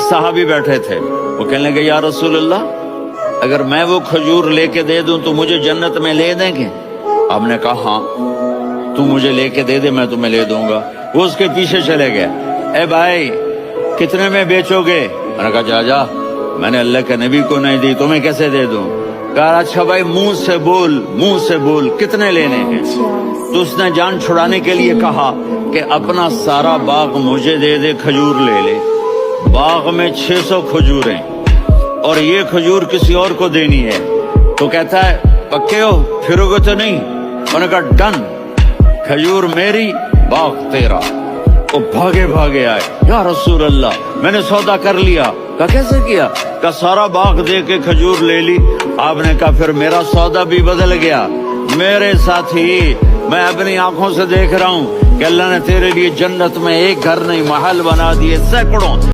صحابی بیٹھے تھے، وہ کہنے لگے یا رسول اللہ اگر میں وہ کھجور لے کے دے دوں تو مجھے جنت میں لے دیں گے؟ آپ نے کہا ہاں تو مجھے لے کے دے دے میں تمہیں لے دوں گا۔ وہ اس کے پیچھے چلے گئے، اے بھائی کتنے میں بیچو گے؟ میں نے کہا جا جا، میں نے اللہ کے نبی کو نہیں دی، تمہیں کیسے دے دوں؟ کہا اچھا بھائی منہ سے بول کتنے لینے ہیں؟ تو اس نے جان چھڑانے کے لیے کہا کہ اپنا سارا باغ مجھے دے دے، کھجور لے لے۔ باغ میں 600 کھجوریں اور یہ کھجور کسی اور کو دینی ہے۔ تو کہتا ہے پکے ہو، پھرو گے تو نہیں؟ میں نے کہا ڈن، کھجور میری باغ تیرا۔ وہ بھاگے آئے، یا رسول اللہ میں نے سودا کر لیا۔ کہا کیسے کیا؟ کہا سارا باغ دے کے کھجور لے لی۔ آپ نے کہا پھر میرا سودا بھی بدل گیا میرے ساتھی، میں اپنی آنکھوں سے دیکھ رہا ہوں کہ اللہ نے تیرے لیے جنت میں ایک گھر نہیں محل بنا دیے، سینکڑوں۔